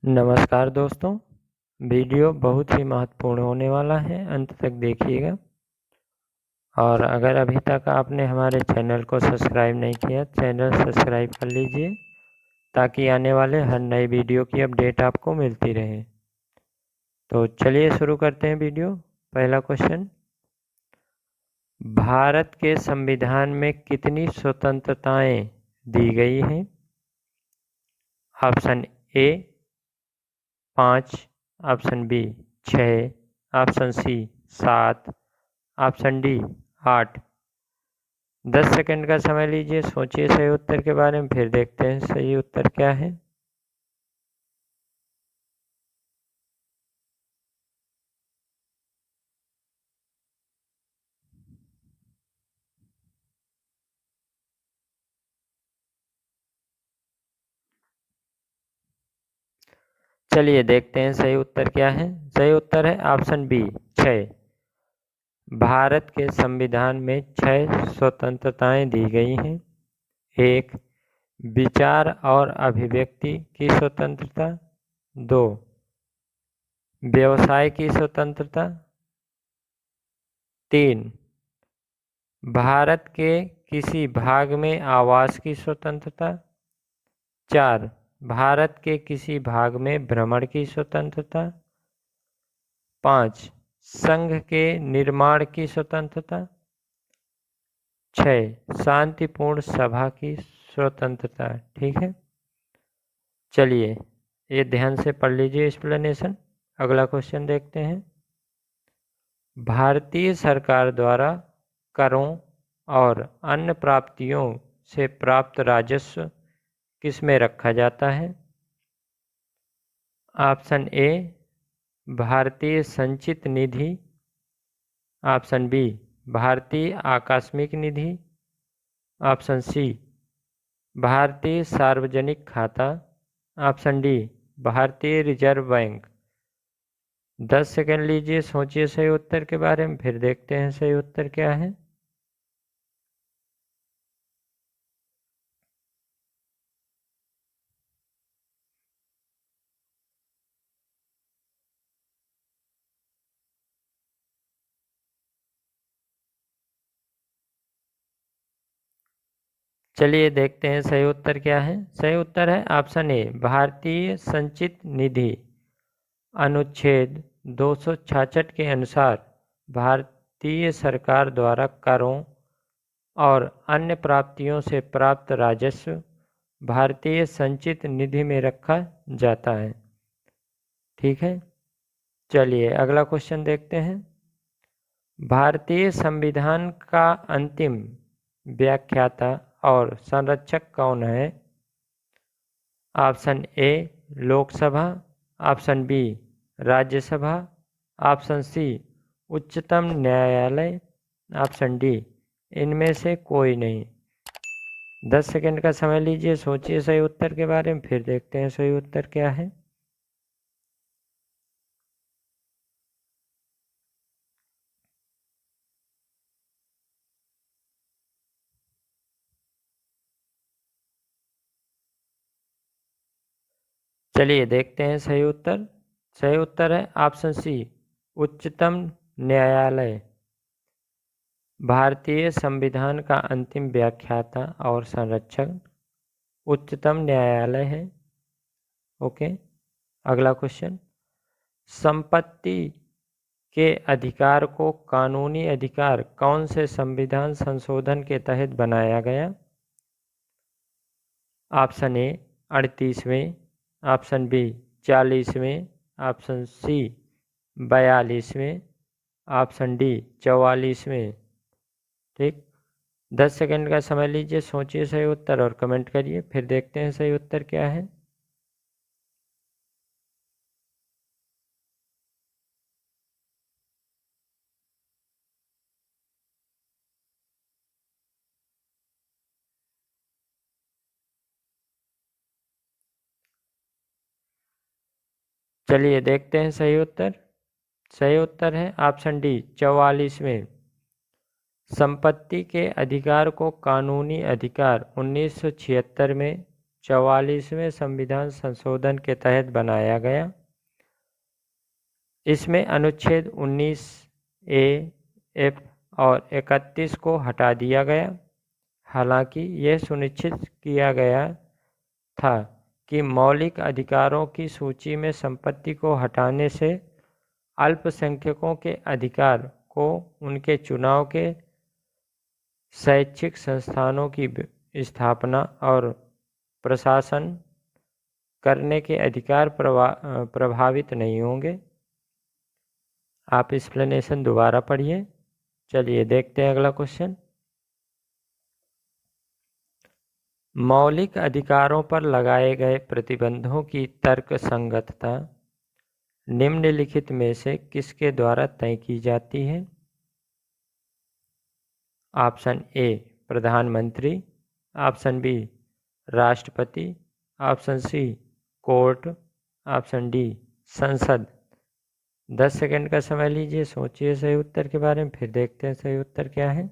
नमस्कार दोस्तों, वीडियो बहुत ही महत्वपूर्ण होने वाला है, अंत तक देखिएगा। और अगर अभी तक आपने हमारे चैनल को सब्सक्राइब नहीं किया, चैनल सब्सक्राइब कर लीजिए ताकि आने वाले हर नए वीडियो की अपडेट आपको मिलती रहे। तो चलिए शुरू करते हैं वीडियो। पहला क्वेश्चन, भारत के संविधान में कितनी स्वतंत्रताएं दी गई हैं? Option A 5, option B 6, option C 7, option D 8। 10 second का समय लीजिए, सोचिए सही उत्तर के बारे में, फिर देखते हैं सही उत्तर क्या है। चलिए देखते हैं सही उत्तर क्या है। सही उत्तर है ऑप्शन बी 6। भारत के संविधान में 6 स्वतंत्रताएं दी गई हैं। 1, विचार और अभिव्यक्ति की स्वतंत्रता। 2, व्यवसाय की स्वतंत्रता। 3, भारत के किसी भाग में आवास की स्वतंत्रता। 4, भारत के किसी भाग में भ्रमण की स्वतंत्रता। 5, संघ के निर्माण की स्वतंत्रता। 6, शांतिपूर्ण सभा की स्वतंत्रता। ठीक है, चलिए ये ध्यान से पढ़ लीजिए एक्सप्लेनेशन। अगला क्वेश्चन देखते हैं। भारतीय सरकार द्वारा करों और अन्य प्राप्तियों से प्राप्त राजस्व किस में रखा जाता है? ऑप्शन ए भारतीय संचित निधि। ऑप्शन बी भारतीय आकस्मिक निधि। ऑप्शन सी भारतीय सार्वजनिक खाता। ऑप्शन डी भारतीय रिजर्व बैंक। 10 सेकंड लीजिए, सोचिए सही उत्तर के बारे में, फिर देखते हैं सही उत्तर क्या है। चलिए देखते हैं सही उत्तर क्या है। सही उत्तर है ऑप्शन ए भारतीय संचित निधि। अनुच्छेद 266 के अनुसार भारतीय सरकार द्वारा करों और अन्य प्राप्तियों से प्राप्त राजस्व भारतीय संचित निधि में रखा जाता है। ठीक है, चलिए अगला क्वेश्चन देखते हैं। भारतीय संविधान का अंतिम व्याख्याता और संरक्षक कौन है? Option A Lok Sabha. Option B Rajya Sabha. Option C उच्चतम न्यायालय। ऑप्शन डी इनमें से कोई नहीं। 10 सेकंड का समय लीजिए, सोचिए सही उत्तर के बारे में, फिर देखते हैं सही उत्तर क्या है। चलिए देखते हैं सही उत्तर। सही उत्तर है ऑप्शन सी उच्चतम न्यायालय। भारतीय संविधान का अंतिम व्याख्याता और संरक्षक उच्चतम न्यायालय है। ओके, अगला क्वेश्चन। संपत्ति के अधिकार को कानूनी अधिकार कौन से संविधान संशोधन के तहत बनाया गया? ऑप्शन ए 38वें। ऑप्शन बी 40वें। ऑप्शन सी 42वें। ऑप्शन डी 44वें। ठीक, 10 सेकंड का समय लीजिए, सोचिए सही उत्तर और कमेंट करिए, फिर देखते हैं सही उत्तर क्या है। चलिए देखते हैं सही उत्तर। सही उत्तर है ऑप्शन डी 44वें। संपत्ति के अधिकार को कानूनी अधिकार 1976 में 44वें संविधान संशोधन के तहत बनाया गया। इसमें अनुच्छेद 19A, F और 31 को हटा दिया गया। हालांकि यह सुनिश्चित किया गया था कि मौलिक अधिकारों की सूची में संपत्ति को हटाने से अल्पसंख्यकों के अधिकार को उनके चुनाव के शैक्षिक संस्थानों की स्थापना और प्रशासन करने के अधिकार प्रभावित नहीं होंगे। आप एक्सप्लेनेशन दोबारा पढ़िए। चलिए देखते हैं अगला क्वेश्चन। मौलिक अधिकारों पर लगाए गए प्रतिबंधों की तर्कसंगतता निम्नलिखित में से किसके द्वारा तय की जाती है? ऑप्शन ए प्रधानमंत्री, ऑप्शन बी राष्ट्रपति, option C court, option D संसद। 10 सेकंड का समय लीजिए, सोचिए सही उत्तर के बारे में, फिर देखते हैं सही उत्तर क्या है।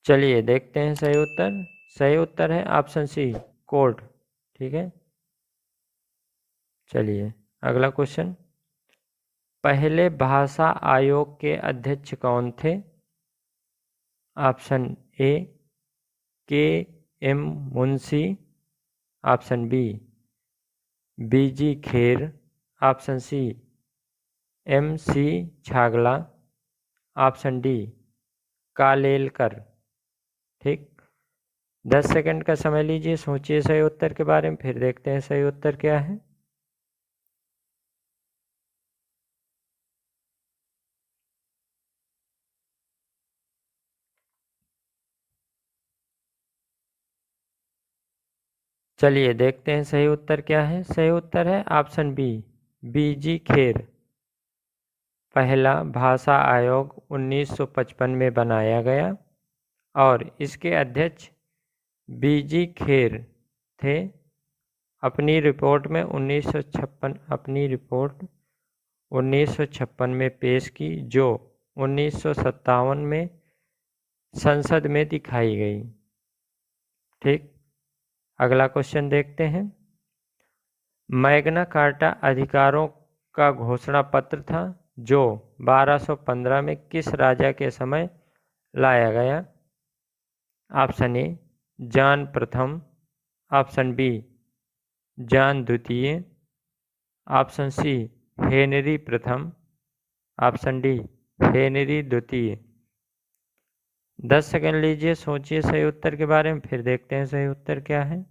चलिए देखते हैं सही उत्तर। सही उत्तर है ऑप्शन सी कोर्ट। ठीक है, चलिए अगला क्वेश्चन। पहले भाषा आयोग के अध्यक्ष कौन थे? Option A K M. Munshi, option B B G Kher, option C M C. Chagla, option D Kalelkar. ठीक, 10 सेकंड का समय लीजिए, सोचिए सही उत्तर के बारे में, फिर देखते हैं सही उत्तर क्या है। चलिए देखते हैं सही उत्तर क्या है। सही उत्तर है ऑप्शन बी बीजी खेर। पहला भाषा आयोग 1955 में बनाया गया और इसके अध्यक्ष बीजी खेर थे। अपनी रिपोर्ट 1956 में पेश की, जो 1957 में संसद में दिखाई गई। ठीक, अगला क्वेश्चन देखते हैं। मैग्ना कार्टा अधिकारों का घोषणा पत्र था जो 1215 में किस राजा के समय लाया गया? ऑप्शन ए जॉन प्रथम, ऑप्शन बी जॉन द्वितीय, ऑप्शन सी हेनरी प्रथम, ऑप्शन डी हेनरी द्वितीय। 10 सेकंड लीजिए, सोचिए सही उत्तर के बारे में, फिर देखते हैं सही उत्तर क्या है।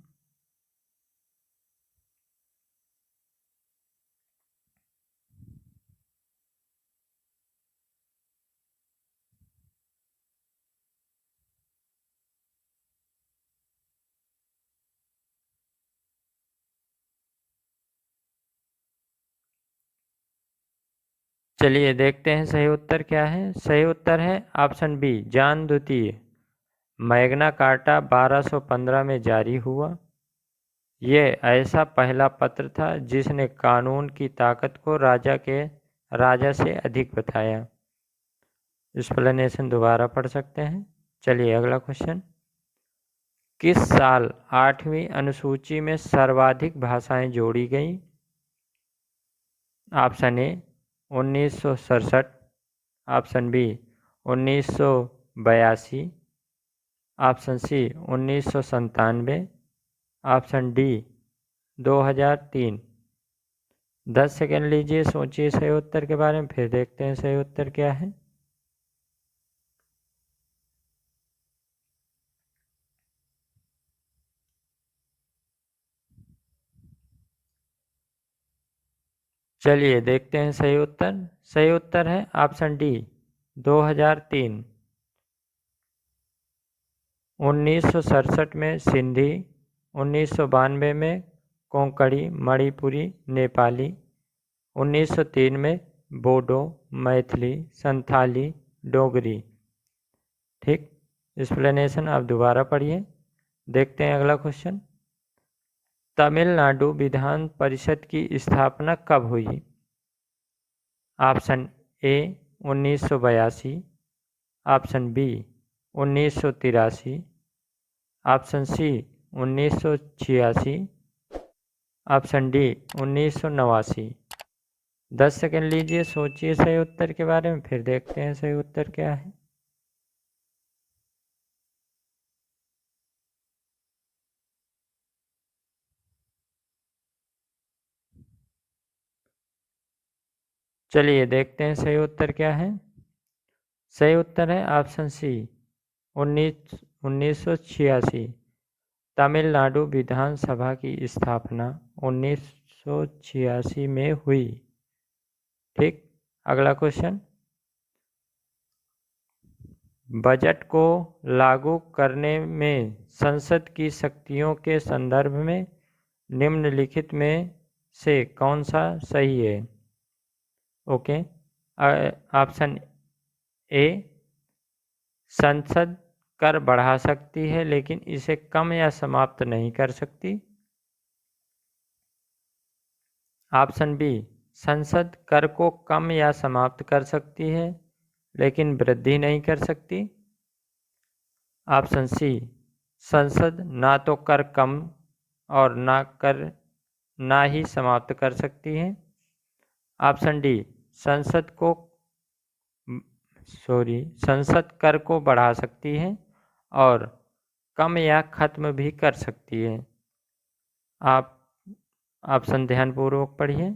चलिए देखते हैं सही उत्तर क्या है। सही उत्तर है ऑप्शन बी जॉन द्वितीय। मैग्ना कार्टा 1215 में जारी हुआ। यह ऐसा पहला पत्र था जिसने कानून की ताकत को राजा से अधिक बताया। एक्सप्लेनेशन दोबारा पढ़ सकते हैं। चलिए अगला क्वेश्चन। किस साल 8वीं अनुसूची में सर्वाधिक भाषाएं जोड़ी गईं? Option A 1967, option B 1982, option C 1997, option D 2003। 10 second लीजिए, सोचिए सही उत्तर के बारे में, फिर देखते हैं सही उत्तर क्या है। चलिए देखते हैं सही उत्तर। सही उत्तर है ऑप्शन डी 2003। 1967 में सिंधी, 1992 में कोंकणी मणिपुरी नेपाली, 1903 में बोडो मैथिली संथाली डोगरी। ठीक, एक्सप्लेनेशन आप दोबारा पढ़िए। देखते हैं अगला क्वेश्चन। तमिलनाडु विधान परिषद की स्थापना कब हुई? Option A 1982, option B 1983, option C 1986, option D 1989। 10 second लीजिए, सोचिए सही उत्तर के बारे में, फिर देखते हैं सही उत्तर क्या है। चलिए देखते हैं सही उत्तर क्या है। सही उत्तर है ऑप्शन सी 1986। तमिलनाडु विधानसभा की स्थापना 1986 में हुई। ठीक, अगला क्वेश्चन। बजट को लागू करने में संसद की शक्तियों के संदर्भ में निम्नलिखित में से कौन सा सही है? ओके, ऑप्शन ए संसद कर बढ़ा सकती है लेकिन इसे कम या समाप्त नहीं कर सकती। ऑप्शन बी संसद कर को कम या समाप्त कर सकती है लेकिन वृद्धि नहीं कर सकती। ऑप्शन सी संसद ना तो कर कम और ना ही समाप्त कर सकती है। ऑप्शन डी संसद कर को बढ़ा सकती है और कम या खत्म भी कर सकती है। आप ऑप्शन ध्यानपूर्वक पढ़िए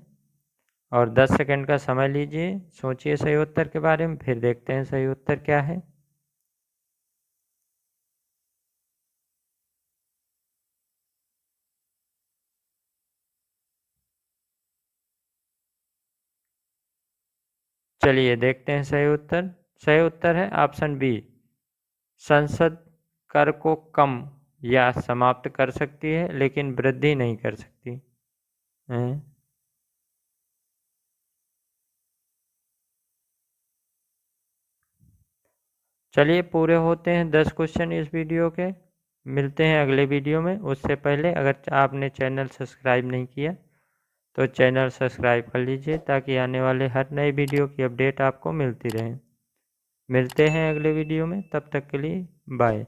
और 10 सेकंड का समय लीजिए, सोचिए सही उत्तर के बारे में, फिर देखते हैं सही उत्तर क्या है। चलिए देखते हैं सही उत्तर। सही उत्तर है ऑप्शन बी संसद कर को कम या समाप्त कर सकती है लेकिन वृद्धि नहीं कर सकती है। चलिए पूरे होते हैं 10 क्वेश्चन इस वीडियो के। मिलते हैं अगले वीडियो में। उससे पहले अगर आपने चैनल सब्सक्राइब नहीं किया तो चैनल सब्सक्राइब कर लीजिए ताकि आने वाले हर नए वीडियो की अपडेट आपको मिलती रहे। मिलते हैं अगले वीडियो में, तब तक के लिए बाय।